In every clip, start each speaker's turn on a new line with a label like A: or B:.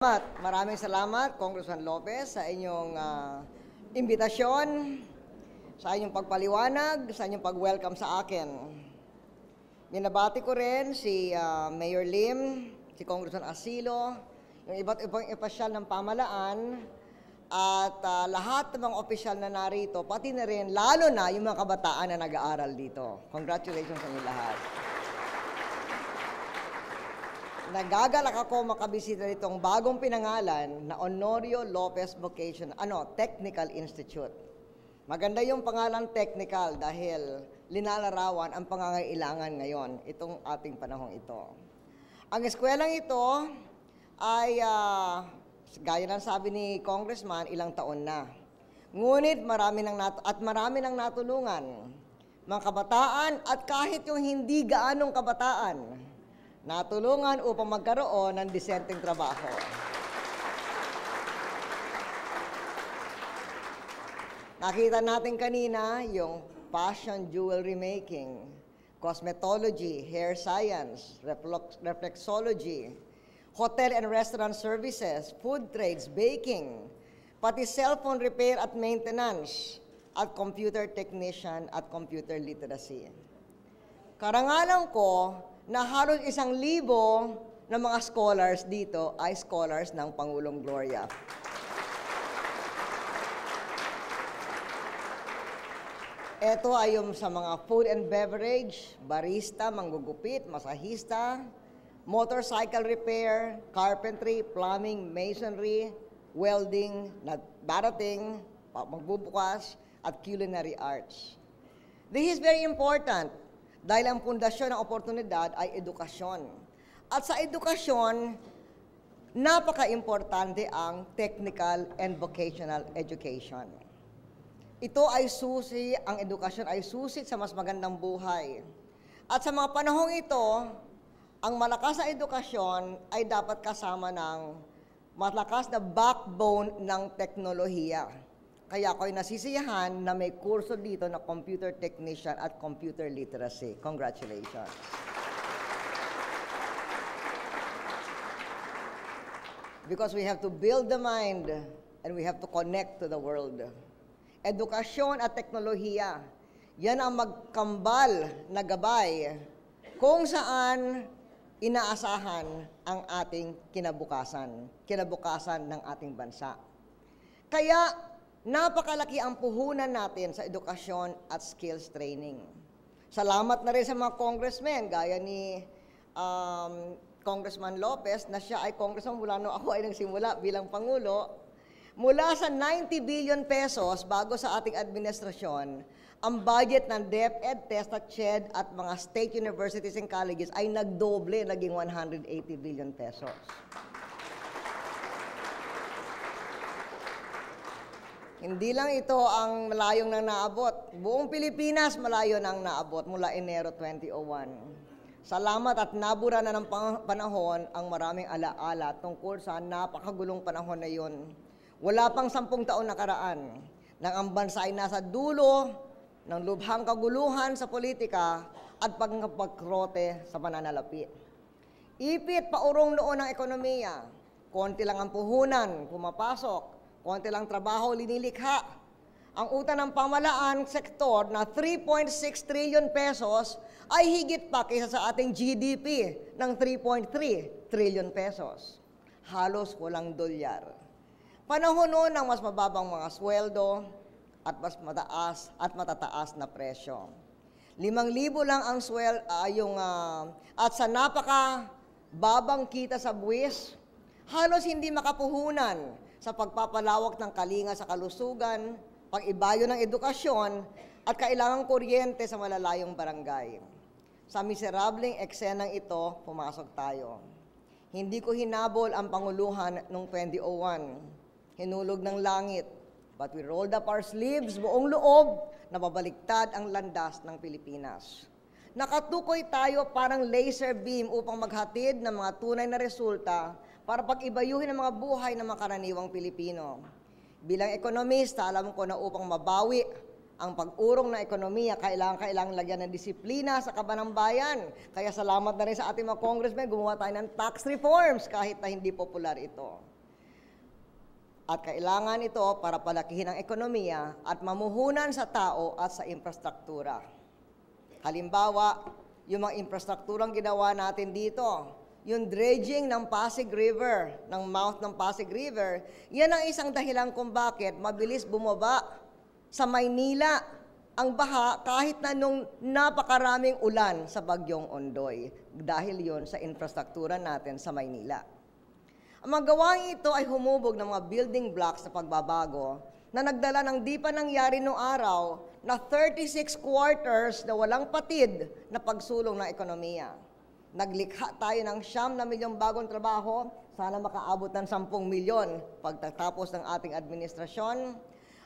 A: Maraming salamat, Congressman Lopez, sa inyong imbitasyon, sa inyong pagpaliwanag, sa inyong pag-welcome sa akin. Binabati ko rin si Mayor Lim, si Congressman Asilo, yung iba't ibang opisyal ng pamahalaan, at lahat ng mga opisyal na narito, pati na rin, lalo na yung mga kabataan na nag-aaral dito. Congratulations sa inyo lahat. Nagagalak ako makabisita nitong bagong pinangalan na Honorio Lopez Technical Institute. Maganda yung pangalan technical dahil linalarawan ang pangangailangan ngayon, itong ating panahong ito. Ang eskwelang ito ay, gaya ng sabi ni Congressman, ilang taon na. Ngunit marami nang natulungan, mga kabataan at kahit yung hindi gaanong kabataan, natulungan upang magkaroon ng disenteng trabaho. Nakita natin kanina yung fashion jewelry making, cosmetology, hair science, reflexology, hotel and restaurant services, food trades, baking, pati cellphone repair at maintenance, at computer technician at computer literacy. Karangalan ko na halos 1,000 na mga scholars dito ay scholars ng Pangulong Gloria. Ito ay yung sa mga food and beverage, barista, manggugupit, masahista, motorcycle repair, carpentry, plumbing, masonry, welding, barating, magbubukas, at culinary arts. This is very important dahil ang pundasyon ng oportunidad ay edukasyon. At sa edukasyon, napaka-importante ang technical and vocational education. Ito ay susi, ang edukasyon ay susi sa mas magandang buhay. At sa mga panahong ito, ang malakas na edukasyon ay dapat kasama ng malakas na backbone ng teknolohiya. Kaya ako'y nasisiyahan na may kurso dito na computer technician at computer literacy. Congratulations. Because we have to build the mind and we have to connect to the world. Edukasyon at teknolohiya, yan ang magkambal na gabay kung saan inaasahan ang ating kinabukasan ng ating bansa. Kaya, napakalaki ang puhunan natin sa edukasyon at skills training. Salamat na rin sa mga congressmen, gaya ni Congressman Lopez, na siya ay congressman mula nung ako ay nagsimula bilang Pangulo. Mula sa 90 billion pesos bago sa ating administrasyon, ang budget ng DepEd, TESDA, CHED at mga state universities and colleges ay nagdoble, naging 180 billion pesos. Hindi lang ito ang malayong nang naabot. Buong Pilipinas malayo nang naabot mula Enero 2001. Salamat at nabura na ng panahon ang maraming alaala tungkol sa napakagulong panahon na yun. Wala pang 10 taon nakaraan nang ang bansa ay nasa dulo ng lubhang kaguluhan sa politika at pagkakrote sa pananalapi. Ipit paurong noon ang ekonomiya. Konti lang ang puhunan, pumapasok. Konti lang trabaho, linilikha. Ang utang ng pamahalaan sektor na 3.6 trillion pesos ay higit pa kaysa sa ating GDP ng 3.3 trillion pesos. Halos walang dolyar. Panahon noon ng mas mababang mga sweldo at mas mataas at matataas na presyo. 5,000 lang ang at sa napaka-babang kita sa buwis, halos hindi makapuhunan sa pagpapalawak ng kalinga sa kalusugan, pag-ibayo ng edukasyon, at kailangang kuryente sa malalayong barangay. Sa miserableng eksenang ito, pumasok tayo. Hindi ko hinabol ang panguluhan noong 2001. Hinulog ng langit. But we rolled up our sleeves, buong loob, na babaliktad ang landas ng Pilipinas. Nakatukoy tayo parang laser beam upang maghatid ng mga tunay na resulta para pag-ibayuhin ang mga buhay ng mga karaniwang Pilipino. Bilang ekonomista, alam ko na upang mabawi ang pag-urong na ekonomiya, kailangan lagyan ng disiplina sa kaban ng bayan. Kaya salamat na rin sa ating mga congressmen, gumawa tayo ng tax reforms kahit na hindi popular ito. At kailangan ito para palakihin ang ekonomiya at mamuhunan sa tao at sa infrastruktura. Halimbawa, yung mga infrastrukturang ginawa natin dito, yung dredging ng Pasig River, ng mouth ng Pasig River, yan ang isang dahilan kung bakit mabilis bumaba sa Maynila ang baha kahit na nung napakaraming ulan sa Bagyong Ondoy. Dahil yon sa infrastruktura natin sa Maynila. Ang mga gawain ito ay humubog ng mga building blocks sa pagbabago na nagdala ng di pa nangyari noong araw na 36 quarters na walang patid na pagsulong ng ekonomiya. Naglikha tayo ng 9 milyong bagong trabaho, sana makaabot ng 10 milyon pagtatapos ng ating administrasyon,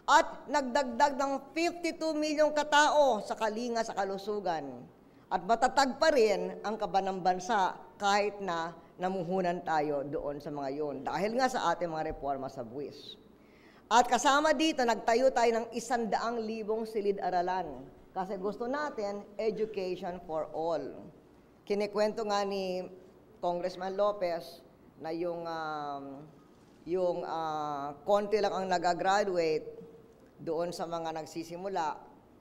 A: at nagdagdag ng 52 milyong katao sa kalinga sa kalusugan. At matatag pa rin ang kaba ng bansa kahit na namuhunan tayo doon sa mga yun dahil nga sa ating mga reforma sa buwis. At kasama dito, nagtayo tayo ng 100,000 silid-aralan kasi gusto natin education for all. Kinikwento nga ni Congressman Lopez na yung konti lang ang nagagraduate doon sa mga nagsisimula